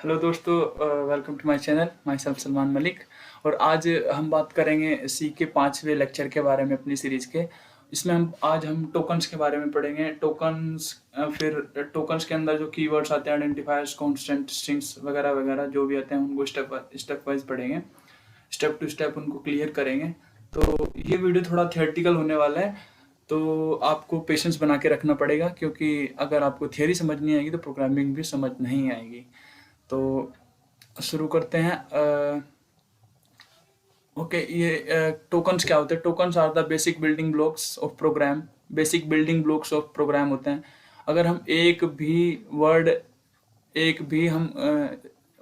Hello दोस्तों, welcome to my channel. Myself Salman Malik. और आज हम बात करेंगे सी के 5वें लेक्चर के बारे में अपनी सीरीज़ के। इसमें हम टोकन्स के बारे में पढ़ेंगे। टोकन्स, फिर टोकन्स के अंदर जो कीवर्ड्स आते हैं, आइडेंटिफायर्स, कांस्टेंट, स्ट्रिंग्स वगैरह वगैरह जो भी आते हैं उनको स्टेप वाइज पढ़ेंगे, स्टेप टू स्टेप उनको क्लियर करेंगे। तो ये वीडियो थोड़ा थियोरेटिकल होने वाला है, तो आपको पेशेंस बना के रखना पड़ेगा, क्योंकि अगर आपको थियरी समझ नहीं आएगी तो प्रोग्रामिंग भी समझ नहीं आएगी। तो शुरू करते हैं। ओके, ये टोकन्स क्या होते हैं? Tokens are the basic building blocks of program. Basic building blocks of program होते हैं। अगर हम एक भी हम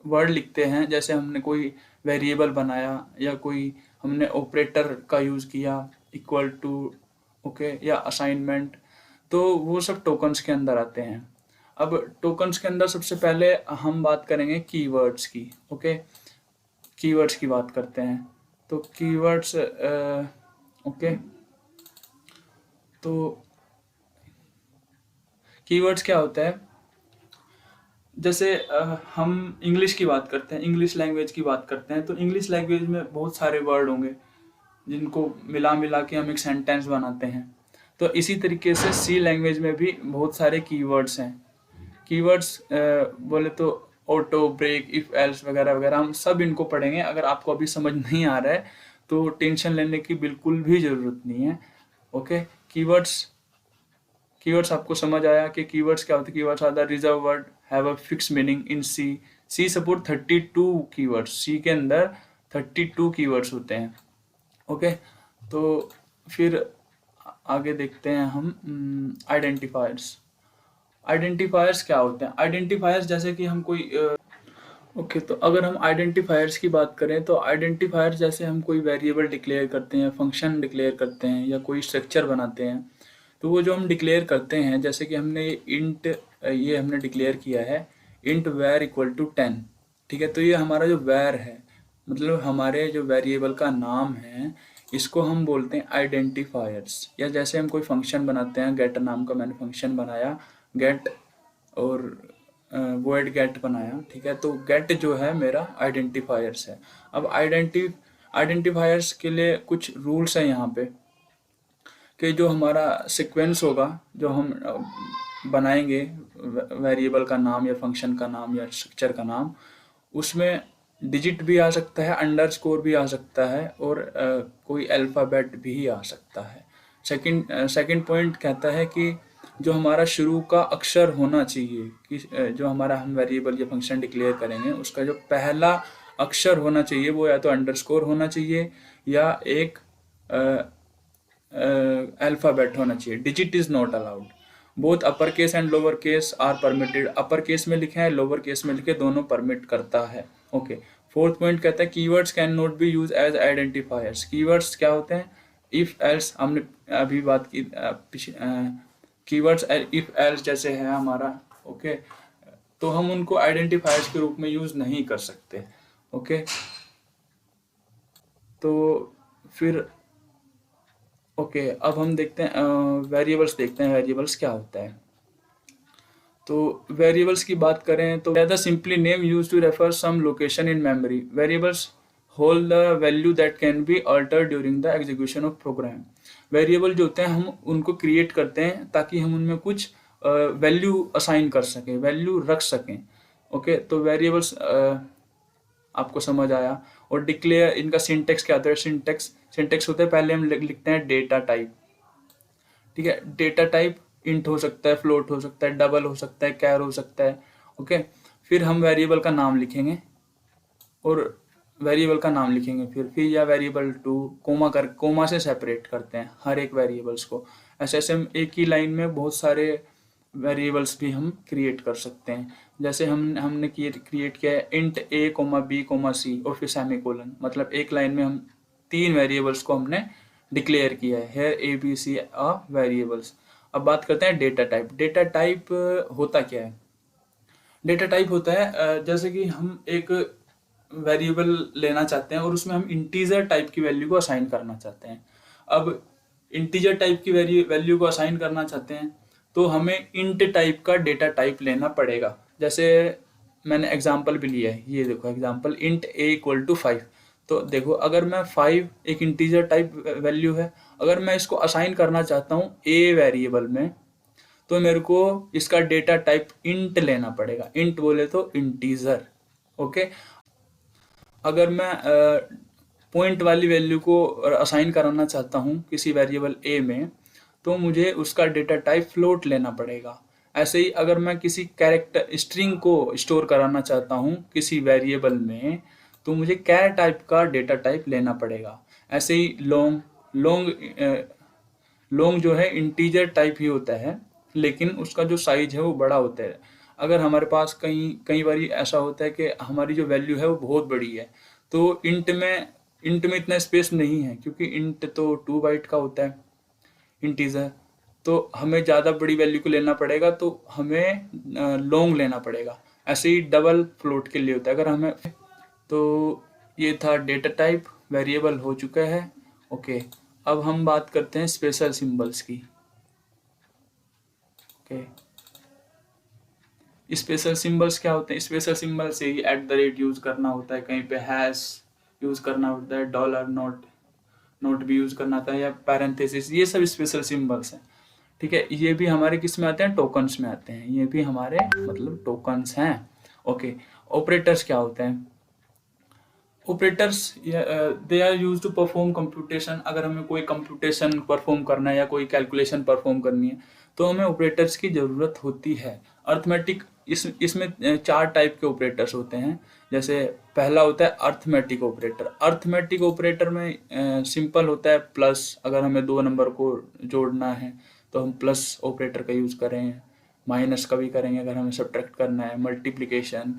वर्ड लिखते हैं, जैसे हमने कोई वेरिएबल बनाया या कोई हमने ऑपरेटर का यूज़ किया, इक्वल टू, ओके, या असाइनमेंट, तो वो सब टोकन्स के अंदर आते हैं। अब टोकन्स के अंदर सबसे पहले हम बात करेंगे कीवर्ड्स की। ओके, कीवर्ड्स की बात करते हैं। तो कीवर्ड्स, ओके, तो कीवर्ड्स क्या होता है? जैसे हम इंग्लिश की बात करते हैं, इंग्लिश लैंग्वेज की बात करते हैं, तो इंग्लिश लैंग्वेज में बहुत सारे वर्ड होंगे जिनको मिला मिला के हम एक सेंटेंस बनाते हैं। तो इसी तरीके से सी लैंग्वेज में भी बहुत सारे कीवर्ड्स हैं। कीवर्ड्स बोले तो ऑटो, ब्रेक, इफ, एल्स वगैरह वगैरह, हम सब इनको पढ़ेंगे। अगर आपको अभी समझ नहीं आ रहा है तो टेंशन लेने की बिल्कुल भी ज़रूरत नहीं है। ओके, कीवर्ड्स कीवर्ड्स आपको समझ आया कि कीवर्ड्स क्या होते हैं? Keywords are the reserve word have a fix meaning in C. C support 32 keywords. C के अंदर 32 कीवर्ड्स होते हैं। ओके, तो फिर आगे देखते हैं हम आइडेंटिफायर्स। आइडेंटिफायर्स क्या होते हैं? आइडेंटिफायर्स जैसे कि हम कोई ओके, तो अगर हम आइडेंटिफायर्स की बात करें तो आइडेंटिफायर्स जैसे हम कोई वेरिएबल डिक्लेयर करते हैं, फंक्शन डिक्लेयर करते हैं, या कोई स्ट्रक्चर बनाते हैं, तो वो जो हम डिक्लेयर करते हैं, जैसे कि हमने इंट, ये हमने डिक्लेयर किया है इंट वैर इक्वल टू 10। ठीक है, तो ये हमारा जो वैर है, मतलब हमारे जो वेरिएबल का नाम है, इसको हम बोलते हैं आइडेंटिफायर्स। या जैसे हम कोई फंक्शन बनाते हैं, गेट नाम का मैंने फंक्शन बनाया, गेट, और वॉइड गेट बनाया। ठीक है, तो गेट जो है मेरा आइडेंटिफायर्स है। अब आइडेंटिफायर्स के लिए कुछ रूल्स हैं यहाँ पे, कि जो हमारा सीक्वेंस होगा, जो हम बनाएंगे वेरिएबल का नाम या फंक्शन का नाम या स्ट्रक्चर का नाम, उसमें डिजिट भी आ सकता है, अंडरस्कोर भी आ सकता है, और कोई अल्फ़ाबेट भी आ सकता है। सेकंड पॉइंट कहता है कि जो हमारा शुरू का अक्षर होना चाहिए, कि जो हमारा हम वेरिएबल या फंक्शन डिक्लेयर करेंगे उसका जो पहला अक्षर होना चाहिए वो या तो अंडरस्कोर होना चाहिए या एक अल्फ़ाबेट होना चाहिए। Digit is not allowed. Both upper case and lower case are permitted. Upper case में लिखे हैं, लोअर केस में लिखे, दोनों परमिट करता है। ओके, फोर्थ पॉइंट कहता है keywords can not be use as identifiers. Keywords क्या होते हैं? इफ एल्स, हमने अभी बात की कीवर्ड्स इफ एल्स जैसे है हमारा। ओके, तो हम उनको आइडेंटिफायर्स के रूप में यूज नहीं कर सकते। ओके, तो फिर ओके, अब हम देखते हैं वेरिएबल्स, देखते हैं वेरिएबल्स क्या होता है। तो वेरिएबल्स की बात करें तो the simply name use to refer some location in memory. Variables hold the value that can be altered during the execution of program. Variable जो होते हैं हम उनको क्रिएट करते हैं ताकि हम उनमें कुछ वैल्यू असाइन कर सकें, वैल्यू रख सकें। ओके, तो वेरिएबल्स आपको समझ आया। और डिक्लेयर, इनका सिंटेक्स क्या होता है? सिंटेक्स होता है, पहले हम लिखते हैं डेटा टाइप। ठीक है, डेटा टाइप इंट हो सकता है, फ्लोट हो सकता है, डबल हो सकता है, कैर हो सकता है। ओके, फिर हम वेरिएबल का नाम लिखेंगे, और वेरिएबल का नाम लिखेंगे, फिर या वेरिएबल टू कोमा से सेपरेट करते हैं हर एक वेरिएबल्स को। ऐसे ऐसे हम एक ही लाइन में बहुत सारे वेरिएबल्स भी हम क्रिएट कर सकते हैं। जैसे हमने क्रिएट किया है इंट ए कोमा बी कोमा सी और फिर सेमीकोलन, मतलब एक लाइन में हम 3 वेरिएबल्स को हमने डिक्लेयर किया है। Here A B C are variables. अब बात करते हैं डेटा टाइप। डेटा टाइप होता क्या है? डेटा टाइप होता है जैसे कि हम एक वेरिएबल लेना चाहते हैं और उसमें हम इंटीजर टाइप की वैल्यू को असाइन करना चाहते हैं। अब इंटीजर टाइप की वैल्यू को असाइन करना चाहते हैं तो हमें इंट टाइप का डेटा टाइप लेना पड़ेगा। जैसे मैंने एग्जाम्पल भी लिया है, ये देखो एग्जाम्पल int a=5। तो देखो अगर मैं 5 एक इंटीजर टाइप वैल्यू है, अगर मैं इसको असाइन करना चाहता हूँ a वेरिएबल में, तो मेरे को इसका डेटा टाइप int लेना पड़ेगा। int बोले तो इंटीजर, ओके। अगर मैं पॉइंट वाली वैल्यू को असाइन कराना चाहता हूँ किसी वेरिएबल a में, तो मुझे उसका डेटा टाइप फ्लोट लेना पड़ेगा। ऐसे ही अगर मैं किसी कैरेक्टर स्ट्रिंग को स्टोर कराना चाहता हूँ किसी वेरिएबल में, तो मुझे कैर टाइप का डेटा टाइप लेना पड़ेगा। ऐसे ही लॉन्ग लॉन्ग लॉन्ग जो है इंटीजर टाइप ही होता है, लेकिन उसका जो साइज है वो बड़ा होता है। अगर हमारे पास कई बार ऐसा होता है कि हमारी जो वैल्यू है वो बहुत बड़ी है, तो इंट में इतना स्पेस नहीं है, क्योंकि इंट तो 2 बाइट का होता है इंटीजर, तो हमें ज़्यादा बड़ी वैल्यू को लेना पड़ेगा, तो हमें लॉन्ग लेना पड़ेगा। ऐसे ही डबल फ्लोट के लिए होता है। अगर हमें तो ये था डेटा टाइप, वेरिएबल हो चुका है, ओके। अब हम बात करते हैं स्पेशल सिंबल्स की, ओके। स्पेशल सिंबल्स क्या होते हैं? स्पेशल सिंबल से ही @ यूज करना होता है, कहीं पे हैश यूज करना होता है, डॉलर नोट भी यूज करना होता है, या पैरेंथेसिस, ये सब स्पेशल सिंबल्स हैं, ठीक है। ये भी हमारे किस में आते हैं? टोकन्स में आते हैं। ये भी हमारे मतलब टोकन्स हैं, ओके। ऑपरेटर्स क्या होते हैं? Operators they are use to perform computation. अगर हमें कोई कंप्यूटेशन परफॉर्म करना है या कोई कैलकुलेशन परफॉर्म करनी है, तो हमें ऑपरेटर्स की ज़रूरत होती है। अर्थमेटिक, इसमें 4 टाइप के ऑपरेटर्स होते हैं। जैसे पहला होता है अर्थमेटिक ऑपरेटर। अर्थमेटिक ऑपरेटर में सिंपल होता है प्लस। अगर हमें 2 नंबर को जोड़ना है तो हम प्लस ऑपरेटर का यूज़ करें। माइनस का भी करेंगे अगर हमें सब्ट्रैक्ट करना है, मल्टीप्लिकेशन,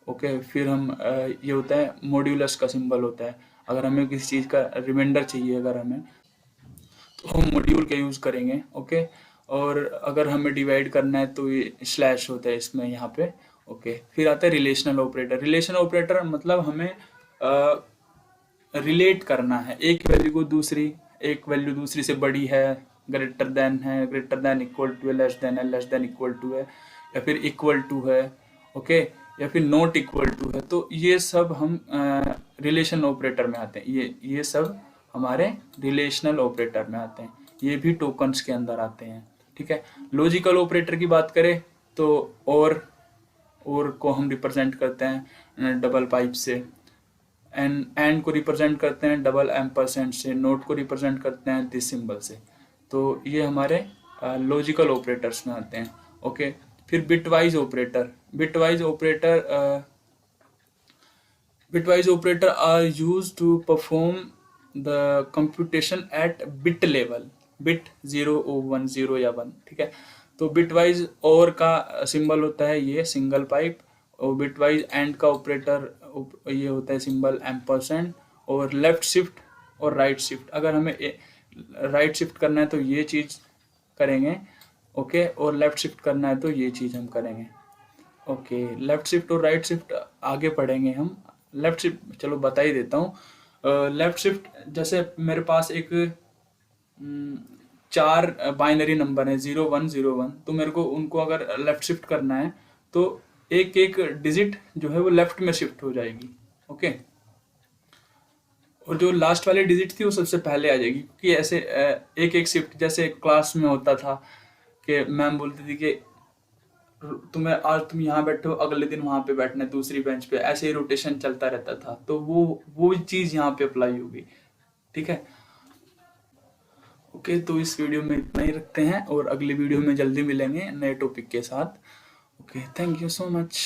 ओके। फिर हम ये होता है मॉड्यूलस का सिंबल होता है। अगर हमें किसी चीज़ का रिमाइंडर चाहिए अगर हमें, तो हम मॉड्यूल का यूज़ करेंगे, ओके। और अगर हमें डिवाइड करना है तो ये स्लैश होता है इसमें, यहाँ पे, ओके। फिर आता है रिलेशनल ऑपरेटर। रिलेशनल ऑपरेटर मतलब हमें रिलेट करना है एक वैल्यू दूसरी से बड़ी है, ग्रेटर देन इक्वल टू है, लेस देन इक्वल टू है, या फिर इक्वल टू है, ओके, या फिर नॉट इक्वल टू है। तो ये सब हम रिलेशन ऑपरेटर में आते हैं। ये सब हमारे रिलेशनल ऑपरेटर में आते हैं। ये भी टोकन्स के अंदर आते हैं, ठीक है। लॉजिकल ऑपरेटर की बात करें तो और को हम रिप्रेजेंट करते हैं डबल पाइप से, एंड को रिप्रेजेंट करते हैं डबल एम्परसेंड से, नोट को रिप्रेजेंट करते हैं दिस सिंबल से। तो ये हमारे लॉजिकल ऑपरेटर्स में आते हैं, ओके। फिर bitwise operator are use to perform the computation at bit level, bit 0 or 1 0 या 1, ठीक है। तो बिटवाइज और का सिंबल होता है ये सिंगल पाइप, और बिटवाइज एंड का ऑपरेटर ये होता है सिंबल एम्परसेंड। और लेफ्ट शिफ्ट और राइट शिफ्ट, अगर हमें राइट शिफ्ट करना है तो ये चीज़ करेंगे, ओके, और लेफ्ट शिफ्ट करना है तो ये चीज़ हम करेंगे, ओके। लेफ्ट शिफ्ट और राइट शिफ्ट आगे पढ़ेंगे हम। लेफ्ट शिफ्ट चलो बता ही देता हूँ। लेफ्ट शिफ्ट, जैसे मेरे पास एक 4 बाइनरी नंबर है 0 1 0 1, तो मेरे को उनको अगर लेफ्ट शिफ्ट करना है तो एक एक डिजिट जो है वो लेफ्ट में शिफ्ट हो जाएगी, ओके। और जो लास्ट वाली डिजिट थी वो सबसे पहले आ जाएगी, क्योंकि ऐसे एक एक शिफ्ट, जैसे क्लास में होता था कि मैम बोलती थी कि आज तुम यहाँ बैठे हो, अगले दिन वहां पे बैठना है दूसरी बेंच पे, ऐसे ही रोटेशन चलता रहता था। तो वो चीज यहाँ पे अप्लाई होगी, ठीक है, ओके। तो इस वीडियो में इतना ही रखते हैं, और अगली वीडियो में जल्दी मिलेंगे नए टॉपिक के साथ, okay. Thank you so much.